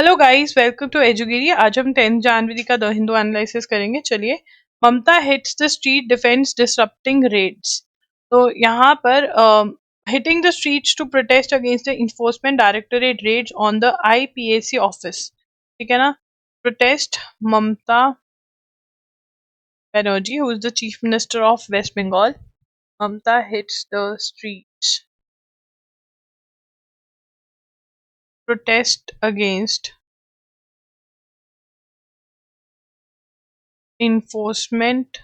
Hello guys, welcome to एजुगिरी। आज हम 10 जनवरी का द हिंदू एनालिसिस करेंगे। चलिए। Mamata hits the street defence disrupting raids. तो यहाँ पर hitting the streets to protest against the enforcement directorate raids on the IPAC office. ठीक है ना। Protest Mamata Banerjee, who is the chief minister of West Bengal. Mamata hits the streets protest against enforcement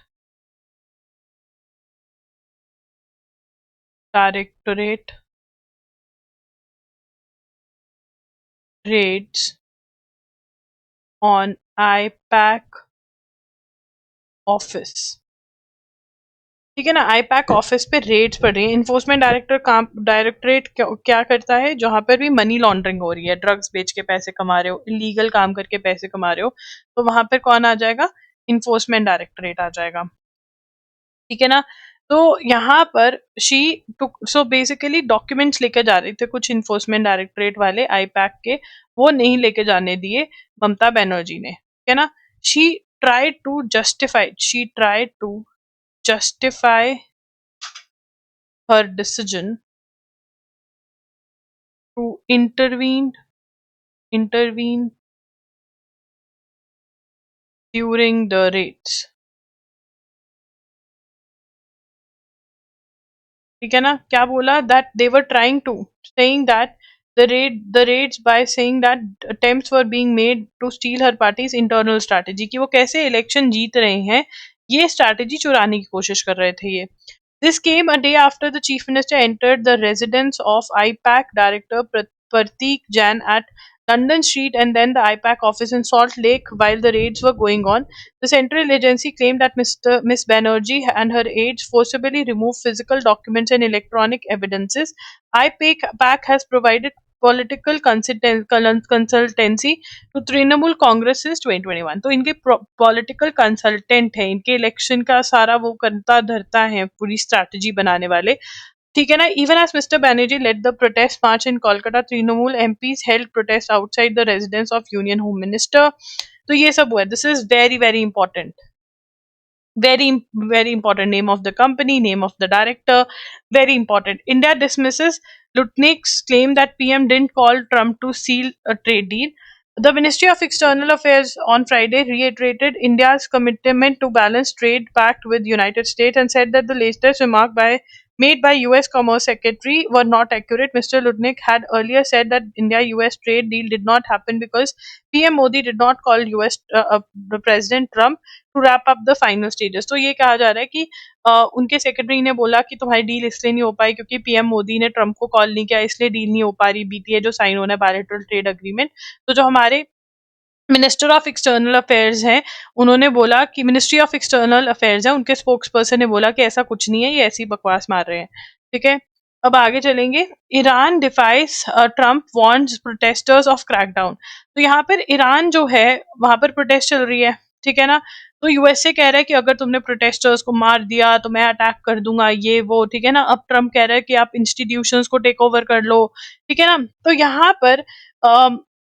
directorate raids on IPAC office. ठीक है ना। IPAC office पे Reds पड़ रही है। इन्फोर्समेंट डायरेक्टरेट क्या करता है? जहां पर भी मनी लॉन्ड्रिंग हो रही है, ड्रग्स बेच के पैसे कमा रहे हो, इलीगल काम करके पैसे कमा रहे हो, तो वहां पर कौन आ जाएगा? इन्फोर्समेंट डायरेक्टरेट आ जाएगा। ठीक है ना। तो यहाँ पर शी सो बेसिकली डॉक्यूमेंट्स लेकर जा रहे थे कुछ इन्फोर्समेंट डायरेक्टरेट वाले आईपैक के, वो नहीं लेके जाने दिए ममता बनर्जी ने। ठीक है ना। She tried to justify her decision to intervene during the raids। ठीक है ना। क्या बोला? That they were trying to saying that the raids by saying that attempts were being made to steal her party's internal strategy, कि वो कैसे election जीत रहे हैं, ये स्ट्रैटेजी चुराने की कोशिश कर रहे थे ये। This came a day after the chief minister entered the residence of IPAC director Pratik Jain at London Street and then the IPAC office in Salt Lake while the raids were going on. The central agency claimed that Miss Banerjee and her aides forcibly removed physical documents and electronic evidences. IPAC has provided political consultancy to Trinamool Congress since 2021। तो इनके political consultant है, इनके election का सारा वो करता धरता है, पूरी स्ट्रैटेजी बनाने वाले। ठीक है ना। Even as mister Banerjee led the protest march in Kolkata, Trinamool MPs held protest outside the residence of union home minister. तो ये सब हुआ है। This is very very important, very important। Name of the company, name of the director, very important। India dismisses Lutnick's claim that PM didn't call Trump to seal a trade deal। The Ministry of External Affairs on Friday reiterated India's commitment to balance trade pact with United States and said that the latest remark made by US Commerce Secretary were not accurate। Mr. Lutnick had earlier said that India-US trade deal did not happen because PM Modi did not call US President Trump to wrap up the final stages. तो ये कहा जा रहा है कि उनके secretary ने बोला कि तुम्हारी डील इसलिए नहीं हो पाई क्योंकि पीएम मोदी ने ट्रम्प को कॉल नहीं किया, इसलिए डील नहीं हो पा रही। बीटीए जो साइन होना है बायलैटरल ट्रेड अग्रीमेंट। तो जो हमारे मिनिस्टर ऑफ एक्सटर्नल अफेयर्स हैं, उन्होंने बोला कि मिनिस्ट्री ऑफ एक्सटर्नल अफेयर्स है, उनके स्पोक्स पर्सन ने बोला कि ऐसा कुछ नहीं है, ये ऐसी बकवास मार रहे हैं। ठीक है। अब आगे चलेंगे। Iran defies Trump warns protesters of crackdown. तो यहाँ पर ईरान जो है वहां पर प्रोटेस्ट चल रही है। ठीक है ना। तो यूएसए कह रहा है कि अगर तुमने प्रोटेस्टर्स को मार दिया तो मैं अटैक कर दूंगा, ये वो। ठीक है ना। अब ट्रम्प कह रहा है कि आप इंस्टीट्यूशंस को टेक ओवर कर लो। ठीक है ना। तो यहाँ पर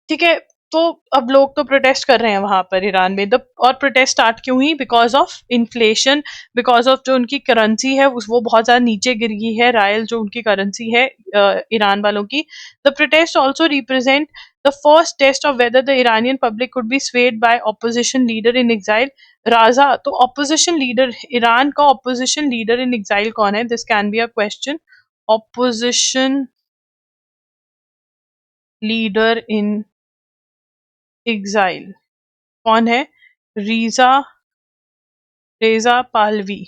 ठीक है, तो अब लोग तो प्रोटेस्ट कर रहे हैं वहां पर ईरान में। और प्रोटेस्ट स्टार्ट क्यों हुई? Because of inflation, because of जो उनकी करेंसी है वो बहुत ज्यादा नीचे गिर गई है। रायल जो उनकी करेंसी है ईरान वालों की। The protest also represent the first test of whether the Iranian public could be swayed by opposition leader in exile. Reza, तो ऑपोजिशन लीडर, ईरान का ऑपोजिशन लीडर इन एग्जाइल कौन है? This can be a question. Opposition leader in exile कौन है? Reeza रेजा पाहलवी,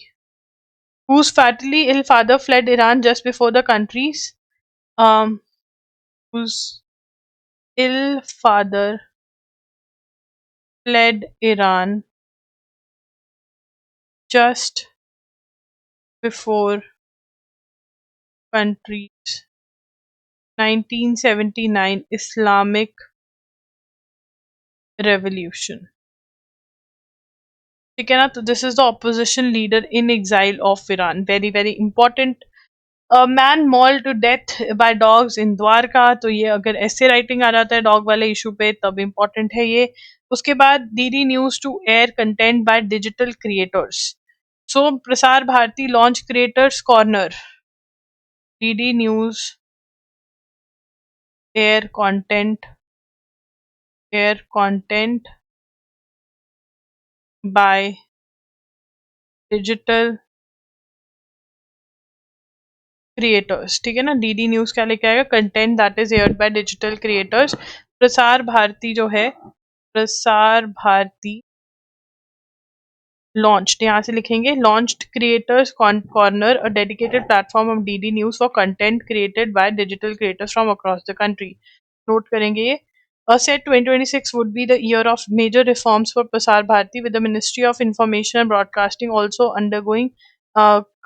whose fatally ill father fled Iran just before the country's whose ill father fled Iran just before country's 1979 Islamic revolution। ठीक है ना। तो this is the opposition leader in exile of Iran. Very very important man maul to death by dogs in Dwarka, तो ये अगर ऐसे writing आ जाता है डॉग वाले इशू पे तब इम्पोर्टेंट है ये। उसके बाद DD News to air content by digital creators. So Prasar Bharati launch creators corner, DD News air content, air content by digital creators. ठीक है ना, डीडी न्यूज क्या लेके आएगा, content that is aired by digital creators. Prasar Bharati जो है, प्रसार भारती launched, यहाँ से लिखेंगे launched creators corner, a dedicated platform of DD News for content created by digital creators from across the country. Note करेंगे ये। Said 2026 would be the year of major reforms for Prasar Bharati, with the Ministry of Information and Broadcasting also undergoing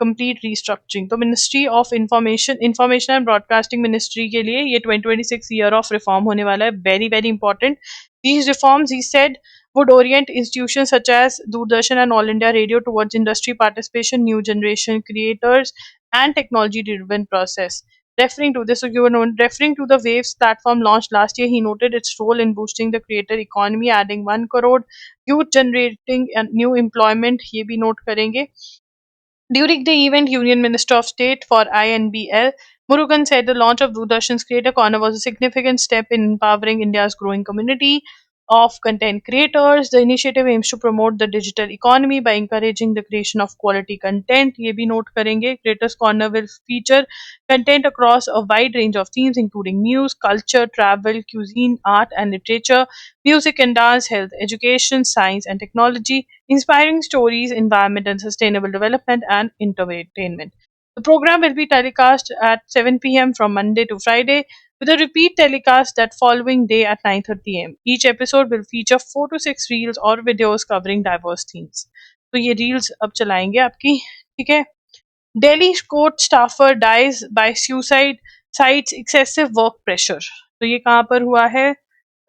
complete restructuring. तो Ministry of Information and Broadcasting Ministry के लिए ये 2026 year of reform होने वाला है, very very important. These reforms, he said, would orient institutions such as Doordarshan and All India Radio towards industry participation, new generation creators, and technology-driven process. Referring to the Waves platform launched last year, he noted its role in boosting the creator economy, adding 1 crore youth generating and new employment. ये भी note करेंगे। During the event, Union Minister of State for INBL, Murugan said the launch of Doordarshan's Creator Corner was a significant step in empowering India's growing community of content creators. The initiative aims to promote the digital economy by encouraging the creation of quality content. ये भी note करेंगे। Creators Corner will feature content across a wide range of themes, including news, culture, travel, cuisine, art and literature, music and dance, health, education, science and technology, inspiring stories, environment and sustainable development, and entertainment. The program will be telecast at 7 p.m. from Monday to Friday, with a repeat telecast that following day at 9:30 a.m. Each episode will feature 4 to 6 reels or videos covering diverse themes. तो ये reels अब चलाएंगे आपकी, ठीक है। Delhi court staffer dies by suicide, cites excessive work pressure. तो ये कहाँ पर हुआ है,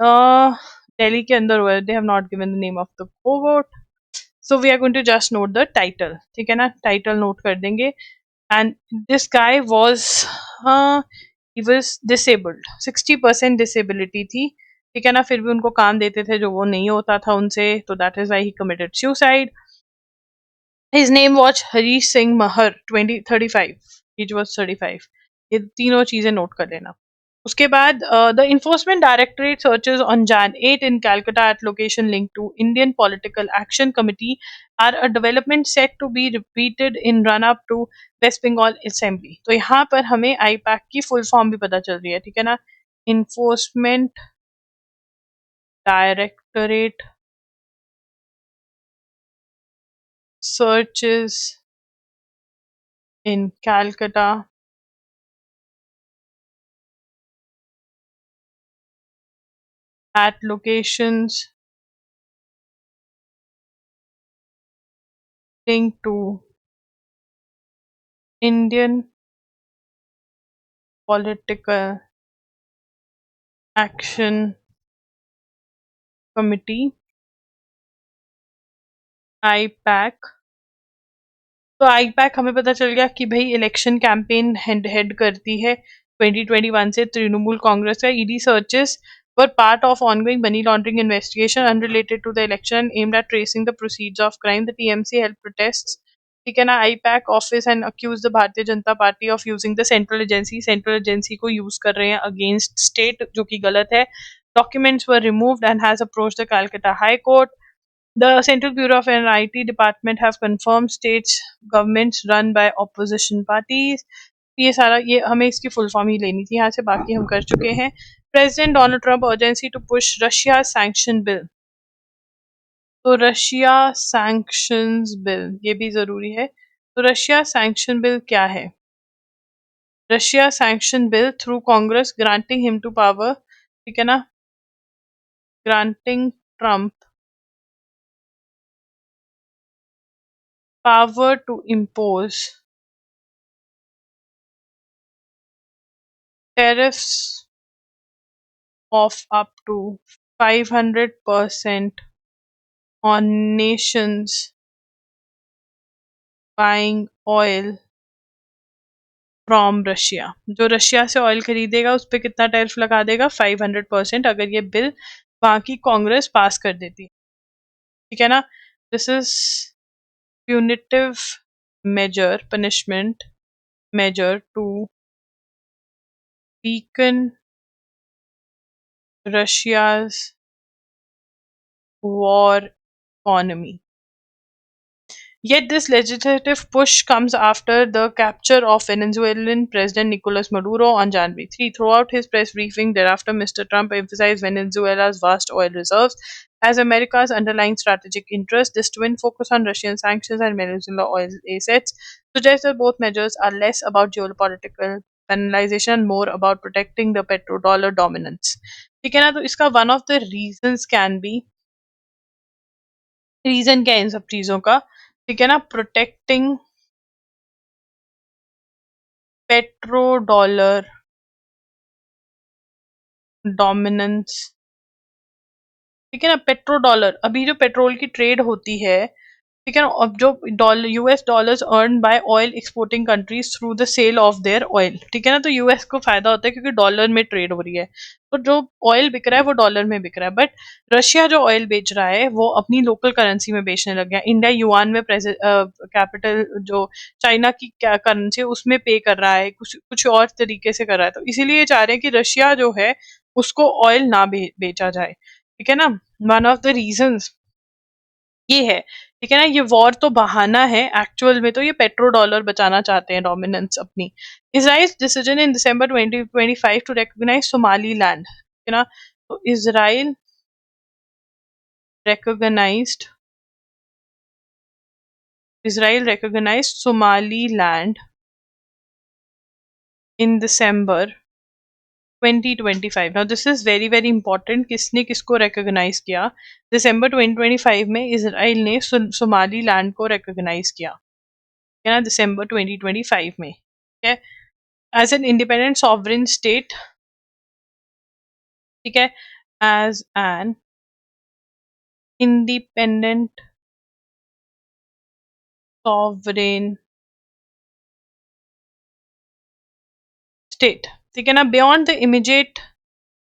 दिल्ली के अंदर हुआ है। They have not given the name of the court. So we are going to just note the title, ठीक है ना, टाइटल नोट कर देंगे। and this guy was uh, he was disabled, 60% disability थी, ठीक है ना, फिर भी उनको काम देते थे जो वो नहीं होता था उनसे, तो that is why he committed suicide. His name was Harish Singh Mahar, 2035, age was 35। ये तीनों चीजें नोट कर लेना। उसके बाद the enforcement directorate searches on Jan 8 in Calcutta at location linked to Indian Political Action Committee are a development set to be repeated in run up to West Bengal Assembly. तो यहाँ पर हमें IUPAC की full form भी पता चल रही है, ठीक है ना, enforcement directorate searches in Calcutta at locations linked to Indian Political Action Committee, IUPAC. तो आईपैक हमें पता चल गया कि भाई इलेक्शन कैंपेन हेड करती है 2021 से तृणमूल कांग्रेस का। ED searches were part of ongoing money laundering investigation unrelated to the election aimed at tracing the proceeds of crime. The TMC held protests, ठीक है ना, IPAC office and accuse the Bharatiya Janata Party of using the central agency को use कर रहे हैं against state, जो कि गलत है। Documents were removed and has approached the Calcutta high court. The Central Bureau of and IT Department have confirmed states governments run by opposition parties. ये सारा, ये हमें इसकी फुल फॉर्म ही लेनी थी यहाँ से, बाकी हम कर चुके हैं। President Donald Trump urgency to push Russia sanction bill. तो रशिया सैंक्शंस बिल ये भी जरूरी है। तो रशिया सैंक्शन बिल क्या है, Russia sanction bill through Congress granting him to power, ठीक है ना, granting Trump power to impose tariffs of up to 500% on nations buying oil from Russia. जो रशिया से ऑयल खरीदेगा उस पर कितना टैरिफ लगा देगा? 500%, अगर ये बिल वहां की कांग्रेस पास कर देती है। ठीक है ना? This is punitive measure, punishment measure to weaken Russia's war economy. Yet this legislative push comes after the capture of Venezuelan President Nicolas Maduro on January 3. Throughout his press briefing thereafter, Mr. Trump emphasized Venezuela's vast oil reserves as America's underlying strategic interest. This twin focus on Russian sanctions and Venezuela oil assets suggests that both measures are less about geopolitical penalization and more about protecting the petrodollar dominance. ठीक है ना? तो इसका one of the reasons can be, reason क्या है इन सब चीजों का? ठीक है ना? Protecting petro dollar dominance. ठीक है ना? पेट्रो डॉलर, अभी जो पेट्रोल की ट्रेड होती है, ठीक है ना, अब जो dollar US dollars earn by oil exporting countries through the sale of their oil, ठीक है ना, तो यूएस को फायदा होता है क्योंकि डॉलर में ट्रेड हो रही है, तो जो ऑयल बिक रहा है वो डॉलर में बिक रहा है। बट रशिया जो ऑयल बेच रहा है वो अपनी लोकल करेंसी में बेचने लग गया। इंडिया युआन में कैपिटल जो चाइना की क्या करेंसी है उसमें पे कर रहा है, कुछ कुछ और तरीके से कर रहा है, तो इसीलिए चाह रहे हैं कि रशिया जो है उसको ऑयल ना बेचा जाए। ठीक है ना? वन ऑफ द रीजंस ये है। ठीक है ना? ये वॉर तो बहाना है, एक्चुअल में तो ये पेट्रो डॉलर बचाना चाहते हैं डोमिनेंस अपनी। Israel decision in December 2025 to recognise Somaliland, ठीक है ना, तो Israel recognized Somaliland in December 2025. Now this is very very important, किसने किसको recognize किया? दिसंबर 2025 में इजराइल ने सोमाली लैंड को recognize किया, है ना, दिसंबर 2025 में। ठीक है? As an independent sovereign state, ठीक है, as an independent sovereign state, ठीक है ना, beyond the immediate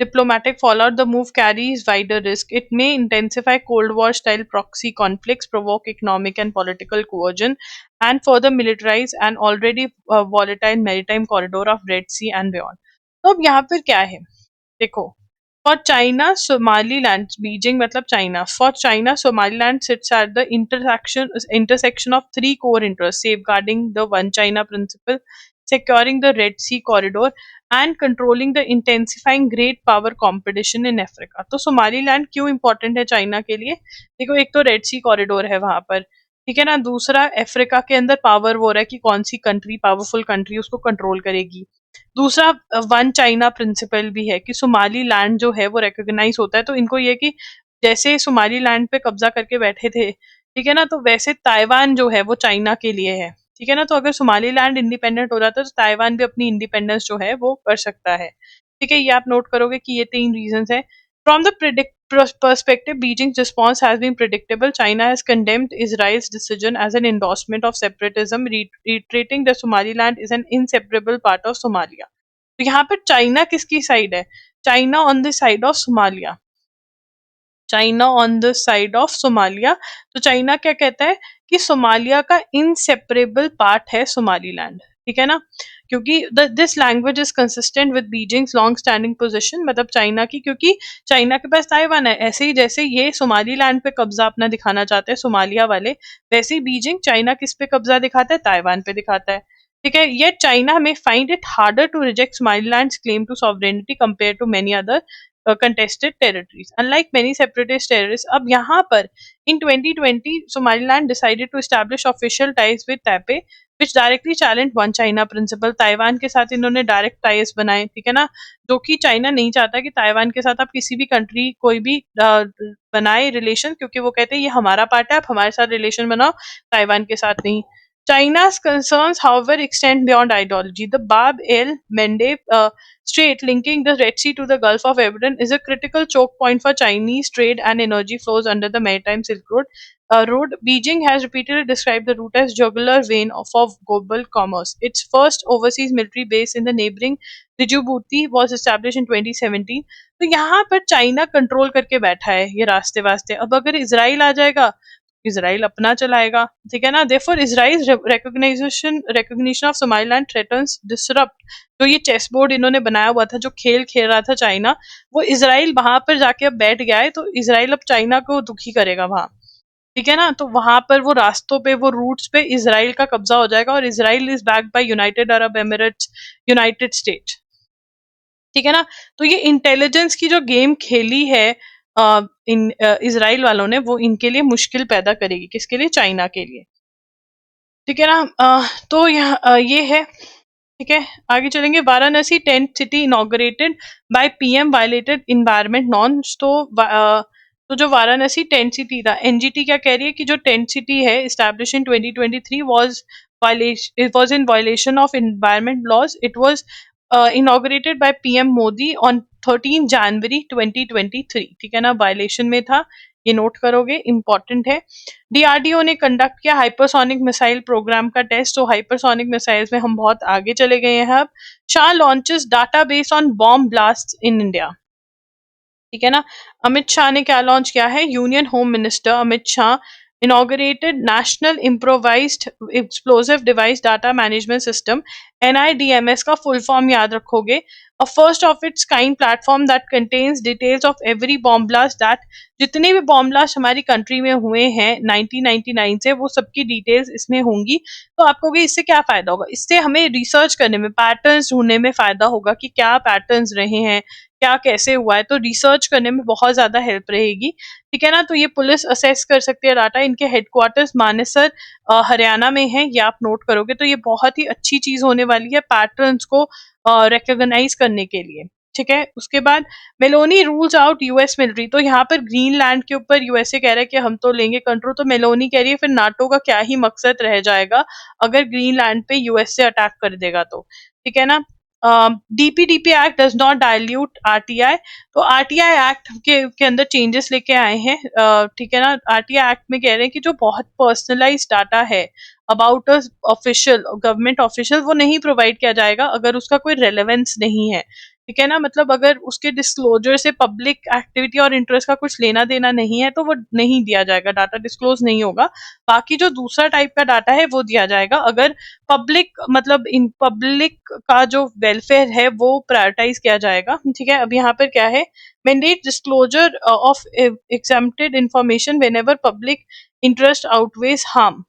diplomatic fallout, the move carries wider risk. It may intensify Cold War style proxy conflicts, provoke economic and political coercion, and further militarize an already volatile maritime corridor of Red Sea and beyond. तो अब यहाँ पर क्या है? देखो, for China, Somaliland, Beijing मतलब China. For China, Somaliland sits at the intersection of three core interests: safeguarding the One China principle, securing the Red Sea corridor, and controlling the intensifying great power competition in Africa. तो Somaliland क्यों important है China के लिए? देखो, एक तो red सी corridor है वहां पर, ठीक है ना, दूसरा अफ्रीका के अंदर पावर वो है कि कौन सी कंट्री पावरफुल कंट्री उसको कंट्रोल करेगी, दूसरा वन चाइना प्रिंसिपल भी है कि सोमाली लैंड जो है वो रिकॉग्नाइज होता है, तो इनको ये कि जैसे सोमाली लैंड पे कब्जा करके बैठे थे, ठीक है ना, तो वैसे ताइवान जो है वो चाइना के लिए है। ठीक है ना? तो अगर सोमाली लैंड इंडिपेंडेंट हो जाता है तो ताइवान भी अपनी इंडिपेंडेंस जो है वो कर सकता है। ठीक है? ये आप नोट करोगे कि ये तीन रीजंस है। From the perspective, Beijing's response has been predictable. China has condemned Israel's decision as an endorsement of separatism, reiterating that Somaliland is an inseparable part of Somalia. तो यहाँ पर चाइना किसकी साइड है? China on the side of Somalia. China on the side of Somalia. तो China क्या कहता है कि सोमालिया का इनसेपरेबल पार्ट है सोमालीलैंड। ठीक है ना? क्योंकि this language is consistent with Beijing's long standing position, मतलब चाइना की, क्योंकि चाइना के पास ताइवान है, ऐसे ही जैसे ये सोमालीलैंड पे कब्जा अपना दिखाना चाहते हैं सोमालिया वाले, वैसे ही बीजिंग चाइना किस पे कब्जा दिखाता है? ताइवान पे दिखाता है। ठीक है? Yet China may find it harder to reject Somaliland's claim to sovereignty compared to many other contested territories. Unlike many separatist terrorists, अब यहाँ पर in 2020 Somaliland decided to establish official ties with Taipei, which directly challenged One China principle. Taiwan के साथ इन्होंने direct ties बनाए, ठीक है ना, जो कि चाइना नहीं चाहता कि ताइवान के साथ आप किसी भी कंट्री कोई भी बनाए रिलेशन, क्योंकि वो कहते हैं ये हमारा पार्ट है, आप हमारे साथ रिलेशन बनाओ, ताइवान के साथ नहीं। China's concerns, however, extend beyond ideology. The Bab el Mandeb Strait, linking the Red Sea to the Gulf of Aden, is a critical choke point for Chinese trade and energy flows under the Maritime Silk Road. Beijing has repeatedly described the route as jugular vein of global commerce. Its first overseas military base in the neighboring Djibouti was established in 2017. तो यहाँ पर China control करके बैठा है ये रास्ते वास्ते. अब अगर इसराइल आ जाएगा, इसराइल अपना चलाएगा, ठीक है ना. Therefore Israel recognition of Somaliland threatens disrupt. जो ये चेस बोर्ड इन्होंने बनाया हुआ था, जो खेल खेल रहा था चाइना, वो इसराइल वहां पर जाके अब बैठ गया है. तो इसराइल अब चाइना को दुखी करेगा वहां, ठीक है ना. तो वहां पर वो रास्तों पे, वो रूट्स पे इसराइल का कब्जा हो जाएगा. और Israel is backed by United Arab Emirates, United states, ठीक है ना. तो ये इंटेलिजेंस की जो गेम खेली है इन इसराइल वालों ने, वो इनके लिए मुश्किल पैदा करेगी. किसके लिए? चाइना के लिए, ठीक है ना. तो ये है, ठीक है. आगे चलेंगे. Varanasi tent city inaugurated by PM violated environment norms. तो जो वाराणसी टेंट सिटी था, एनजीटी क्या कह रही है कि जो टेंट सिटी है established in 2023 was in violation of environment laws. It was inaugurated by PM Modi on 13 January 2023. ठीक है ना, वायलेशन में था, ये नोट करोगे, इंपॉर्टेंट है. डीआरडीओ ने कंडक्ट किया हाइपरसोनिक मिसाइल प्रोग्राम का टेस्ट. तो हाइपरसोनिक मिसाइल्स में हम बहुत आगे चले गए हैं अब. Shah launches database on bomb blast in India, ठीक है ना. अमित शाह ने क्या लॉन्च किया है? Union home minister Amit Shah inaugurated National Improvised Explosive Device Data Management System, NIDMS का फुल फॉर्म याद रखोगे. A first of its kind platform that contains details of every bomb blast that, जितने भी बॉम्ब ब्लास्ट हमारी country में हुए हैं 1999 से, वो सबकी डिटेल्स इसमें होंगी. तो आपको इससे क्या फायदा होगा? इससे हमें रिसर्च करने में, पैटर्न्स ढूंढने में फायदा होगा कि क्या पैटर्न्स रहे हैं, क्या कैसे हुआ है. तो रिसर्च करने में बहुत ज्यादा हेल्प रहेगी, ठीक है ना. तो ये पुलिस असेस कर सकती है डाटा. इनके हेडक्वार्टर्स मानेसर हरियाणा में है, ये आप नोट करोगे. तो ये बहुत ही अच्छी चीज होने वाली है पैटर्न्स को रिकॉग्नाइज करने के लिए, ठीक है. उसके बाद Meloni rules out US military. तो यहाँ पर ग्रीनलैंड के ऊपर यूएसए कह रहा है कि हम तो लेंगे कंट्रोल. तो मेलोनी कह रही है फिर नाटो का क्या ही मकसद रह जाएगा अगर ग्रीनलैंड पे यूएसए अटैक कर देगा तो, ठीक है ना. DPDP act does not dilute RTI. तो आरटीआई एक्ट के अंदर चेंजेस लेके आए हैं, ठीक है ना. आरटीआई एक्ट में कह रहे हैं कि जो बहुत पर्सनलाइज डाटा है about a official, government official, वो नहीं प्रोवाइड किया जाएगा अगर उसका कोई रेलेवेंस नहीं है, ठीक है ना. मतलब अगर उसके डिस्क्लोजर से पब्लिक एक्टिविटी और इंटरेस्ट का कुछ लेना देना नहीं है तो वो नहीं दिया जाएगा, डाटा डिस्क्लोज नहीं होगा. बाकी जो दूसरा टाइप का डाटा है वो दिया जाएगा अगर पब्लिक, मतलब इन पब्लिक का जो वेलफेयर है वो प्रायोरिटाइज किया जाएगा, ठीक है. अब यहाँ पर क्या है? Mandate disclosure of exempted information when ever public interest outweighs harm,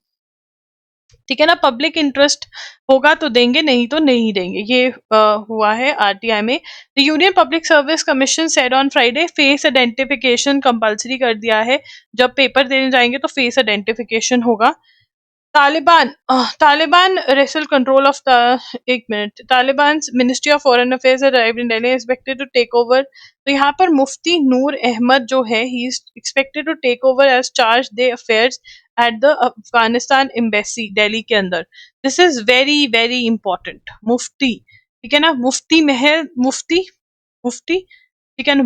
ठीक है ना. पब्लिक इंटरेस्ट होगा तो देंगे, नहीं तो नहीं देंगे. ये हुआ है आरटीआई में. The union public service commission said on Friday face identification compulsory कर दिया है. जब पेपर देने जाएंगे तो फेस आइडेंटिफिकेशन होगा. Taliban wrestle control of the, एक मिनट. Taliban ministry of foreign affairs arrived in Delhi, expected to take over. तो यहाँ पर मुफ्ती नूर अहमद जो है, he is expected to take over as charge d'affaires at the Afghanistan embassy Delhi के अंदर. This is very very important. Mufti, ठीक है ना. मुफ्ती महल, मुफ्ती, मुफ्ती, ठीक है ना.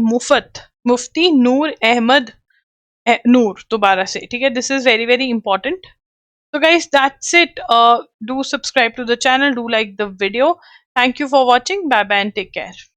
मुफ्ती नूर अहमद नूर दोबारा से, ठीक है. This is very very important. So guys, that's it. Do subscribe to the channel, do like the video. Thank you for watching. Bye bye and take care.